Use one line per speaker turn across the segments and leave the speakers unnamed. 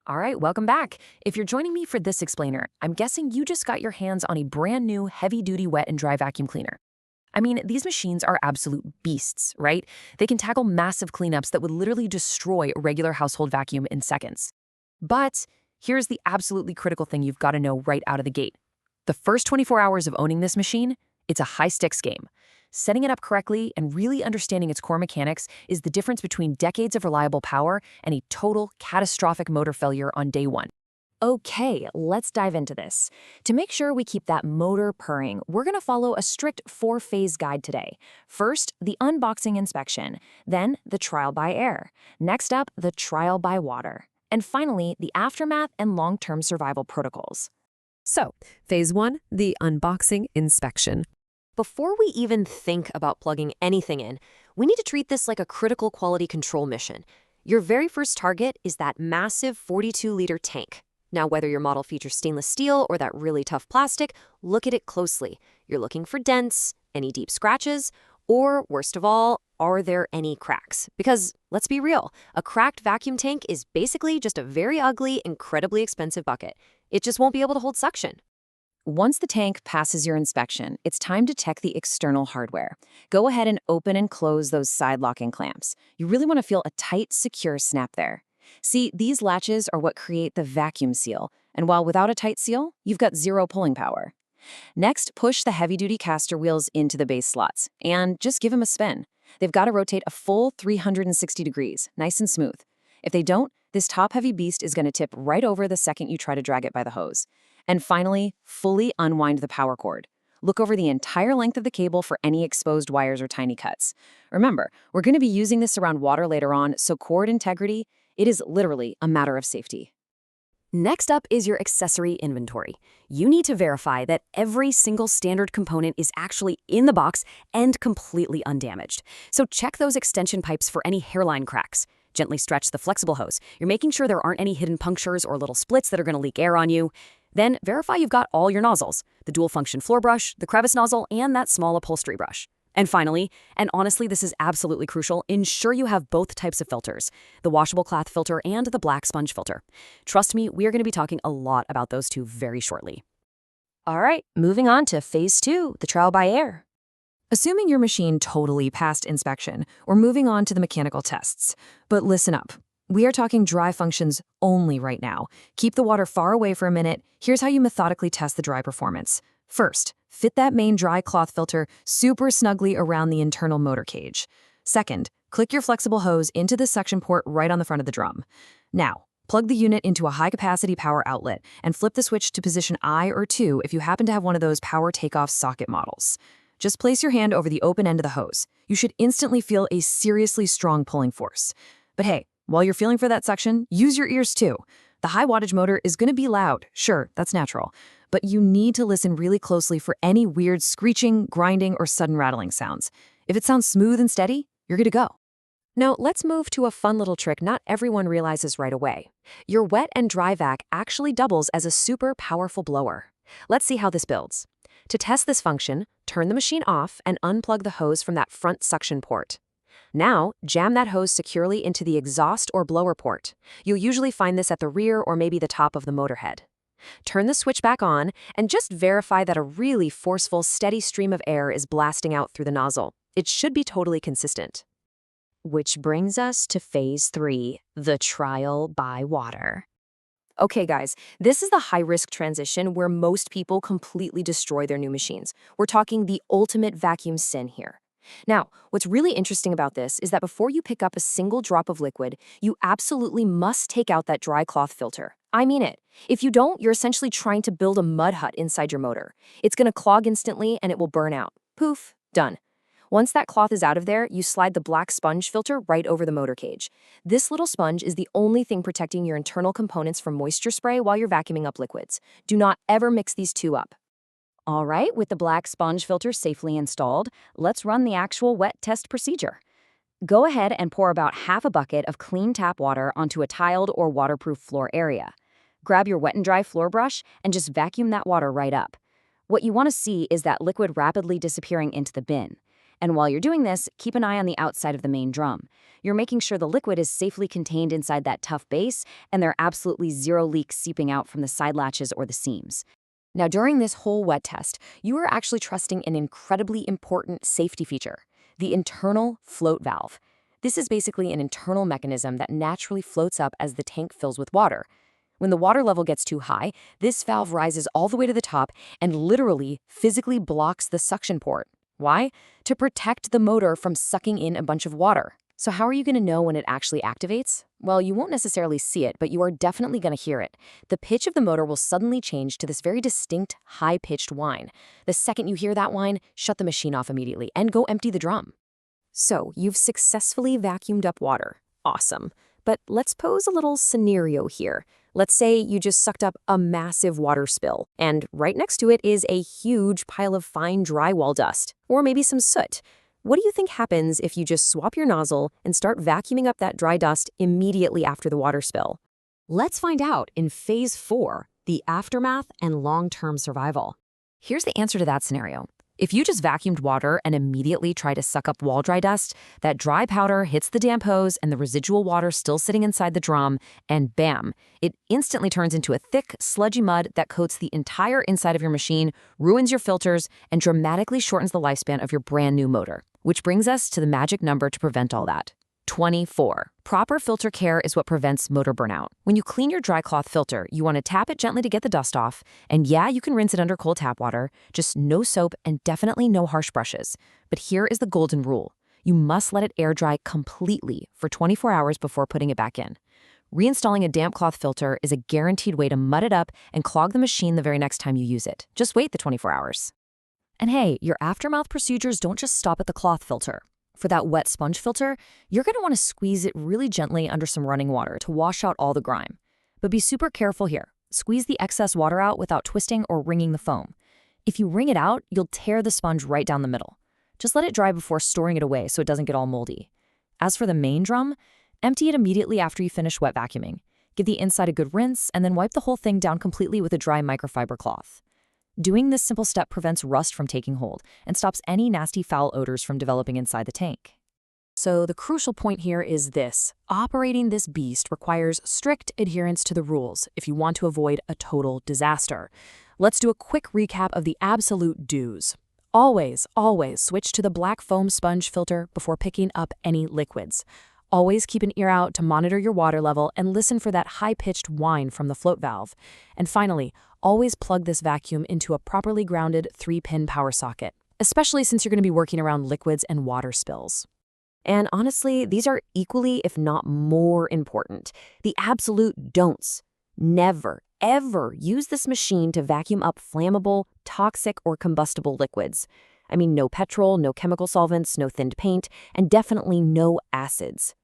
All right, welcome back. If you're joining me for this explainer, I'm guessing you just got your hands on a brand new heavy-duty wet and dry vacuum cleaner. I mean, these machines are absolute beasts, right? They can tackle massive cleanups that would literally destroy a regular household vacuum in seconds. But here's the absolutely critical thing you've got to know right out of the gate. The first 24 hours of owning this machine, it's a high-stakes game. Setting it up correctly and really understanding its core mechanics is the difference between decades of reliable power and a total catastrophic motor failure on day one.
Okay, let's dive into this. To make sure we keep that motor purring, we're going to follow a strict four-phase guide today. First, the unboxing inspection, then the trial by air, next up, the trial by water, and finally, the aftermath and long-term survival protocols.
So, phase one, the unboxing inspection.
Before we even think about plugging anything in, we need to treat this like a critical quality control mission. Your very first target is that massive 42-liter tank. Now, whether your model features stainless steel or that really tough plastic, look at it closely. You're looking for dents, any deep scratches, or worst of all, are there any cracks? Because, let's be real, a cracked vacuum tank is basically just a very ugly, incredibly expensive bucket. It just won't be able to hold suction.
Once the tank passes your inspection, it's time to check the external hardware. Go ahead and open and close those side locking clamps. You really want to feel a tight, secure snap there. See, these latches are what create the vacuum seal, and while without a tight seal, you've got zero pulling power. Next, push the heavy-duty caster wheels into the base slots, and just give them a spin. They've got to rotate a full 360 degrees, nice and smooth. If they don't, this top-heavy beast is going to tip right over the second you try to drag it by the hose. And finally, fully unwind the power cord. Look over the entire length of the cable for any exposed wires or tiny cuts. Remember, we're going to be using this around water later on, so cord integrity, it is literally a matter of safety.
Next up is your accessory inventory. You need to verify that every single standard component is actually in the box and completely undamaged. So check those extension pipes for any hairline cracks. Gently stretch the flexible hose. You're making sure there aren't any hidden punctures or little splits that are going to leak air on you. Then verify you've got all your nozzles, the dual-function floor brush, the crevice nozzle, and that small upholstery brush. And finally, and honestly this is absolutely crucial, ensure you have both types of filters, the washable cloth filter and the black sponge filter. Trust me, we are going to be talking a lot about those two very shortly.
All right, moving on to phase two, the trial by air. Assuming your machine totally passed inspection, we're moving on to the mechanical tests. But listen up. We are talking dry functions only right now. Keep the water far away for a minute. Here's how you methodically test the dry performance. First, fit that main dry cloth filter super snugly around the internal motor cage. Second, click your flexible hose into the suction port right on the front of the drum. Now, plug the unit into a high-capacity power outlet and flip the switch to position I or 2 if you happen to have one of those power takeoff socket models. Just place your hand over the open end of the hose. You should instantly feel a seriously strong pulling force. But hey, while you're feeling for that suction, use your ears too. The high wattage motor is going to be loud, sure, that's natural, but you need to listen really closely for any weird screeching, grinding, or sudden rattling sounds. If it sounds smooth and steady, you're good to go.
Now, let's move to a fun little trick not everyone realizes right away. Your wet and dry vac actually doubles as a super powerful blower. Let's see how this builds. To test this function, turn the machine off and unplug the hose from that front suction port. Now, jam that hose securely into the exhaust or blower port. You'll usually find this at the rear or maybe the top of the motor head. Turn the switch back on and just verify that a really forceful, steady stream of air is blasting out through the nozzle. It should be totally consistent.
Which brings us to phase 3, the trial by water.
Okay, guys, this is the high-risk transition where most people completely destroy their new machines. We're talking the ultimate vacuum sin here. Now, what's really interesting about this is that before you pick up a single drop of liquid, you absolutely must take out that dry cloth filter. I mean it. If you don't, you're essentially trying to build a mud hut inside your motor. It's going to clog instantly and it will burn out. Poof, done. Once that cloth is out of there, you slide the black sponge filter right over the motor cage. This little sponge is the only thing protecting your internal components from moisture spray while you're vacuuming up liquids. Do not ever mix these two up.
All right, with the black sponge filter safely installed, let's run the actual wet test procedure. Go ahead and pour about half a bucket of clean tap water onto a tiled or waterproof floor area. Grab your wet and dry floor brush and just vacuum that water right up. What you want to see is that liquid rapidly disappearing into the bin. And while you're doing this, keep an eye on the outside of the main drum. You're making sure the liquid is safely contained inside that tough base, and there are absolutely zero leaks seeping out from the side latches or the seams. Now, during this whole wet test, you are actually trusting an incredibly important safety feature, the internal float valve. This is basically an internal mechanism that naturally floats up as the tank fills with water. When the water level gets too high, this valve rises all the way to the top and literally, physically blocks the suction port. Why? To protect the motor from sucking in a bunch of water. So how are you going to know when it actually activates? Well, you won't necessarily see it, but you are definitely going to hear it. The pitch of the motor will suddenly change to this very distinct, high-pitched whine. The second you hear that whine, shut the machine off immediately and go empty the drum.
So, you've successfully vacuumed up water. Awesome. But let's pose a little scenario here. Let's say you just sucked up a massive water spill, and right next to it is a huge pile of fine drywall dust, or maybe some soot. What do you think happens if you just swap your nozzle and start vacuuming up that dry dust immediately after the water spill? Let's find out in Phase 4, the aftermath and long-term survival.
Here's the answer to that scenario. If you just vacuumed water and immediately try to suck up wall dry dust, that dry powder hits the damp hose and the residual water still sitting inside the drum, and bam, it instantly turns into a thick, sludgy mud that coats the entire inside of your machine, ruins your filters, and dramatically shortens the lifespan of your brand new motor. Which brings us to the magic number to prevent all that. 24. Proper filter care is what prevents motor burnout. When you clean your dry cloth filter, you want to tap it gently to get the dust off, and yeah, you can rinse it under cold tap water, just no soap and definitely no harsh brushes. But here is the golden rule. You must let it air dry completely for 24 hours before putting it back in. Reinstalling a damp cloth filter is a guaranteed way to mud it up and clog the machine the very next time you use it. Just wait the 24 hours.
And hey, your aftermouth procedures don't just stop at the cloth filter. For that wet sponge filter, you're going to want to squeeze it really gently under some running water to wash out all the grime. But be super careful here. Squeeze the excess water out without twisting or wringing the foam. If you wring it out, you'll tear the sponge right down the middle. Just let it dry before storing it away so it doesn't get all moldy. As for the main drum, empty it immediately after you finish wet vacuuming. Give the inside a good rinse and then wipe the whole thing down completely with a dry microfiber cloth. Doing this simple step prevents rust from taking hold and stops any nasty foul odors from developing inside the tank. So the crucial point here is this. Operating this beast requires strict adherence to the rules if you want to avoid a total disaster. Let's do a quick recap of the absolute do's. Always switch to the black foam sponge filter before picking up any liquids. Always keep an ear out to monitor your water level and listen for that high-pitched whine from the float valve. And finally, always plug this vacuum into a properly grounded 3-pin power socket, especially since you're going to be working around liquids and water spills. And honestly, these are equally, if not more important. The absolute don'ts. Never, ever use this machine to vacuum up flammable, toxic, or combustible liquids. I mean, no petrol, no chemical solvents, no thinned paint, and definitely no acids.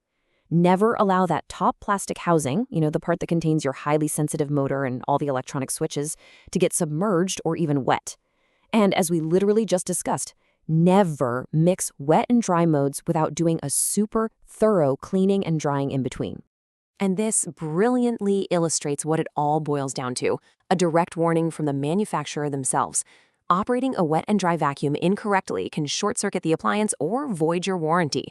Never allow that top plastic housing, the part that contains your highly sensitive motor and all the electronic switches, to get submerged or even wet. And as we literally just discussed, never mix wet and dry modes without doing a super thorough cleaning and drying in between. And this brilliantly illustrates what it all boils down to, a direct warning from the manufacturer themselves. Operating a wet and dry vacuum incorrectly can short-circuit the appliance or void your warranty.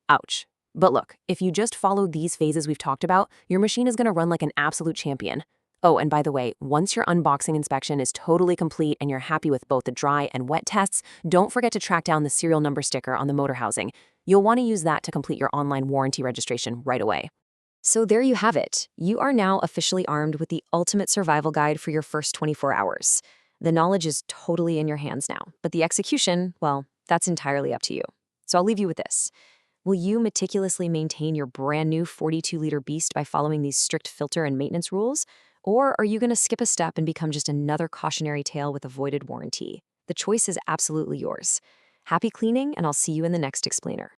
Ouch. But look, if you just follow these phases we've talked about, your machine is going to run like an absolute champion. Oh, and by the way, once your unboxing inspection is totally complete and you're happy with both the dry and wet tests, don't forget to track down the serial number sticker on the motor housing. You'll want to use that to complete your online warranty registration right away.
So there you have it. You are now officially armed with the ultimate survival guide for your first 24 hours. The knowledge is totally in your hands now, but the execution, well, that's entirely up to you. So I'll leave you with this. Will you meticulously maintain your brand new 42-liter beast by following these strict filter and maintenance rules? Or are you going to skip a step and become just another cautionary tale with a voided warranty? The choice is absolutely yours. Happy cleaning, and I'll see you in the next explainer.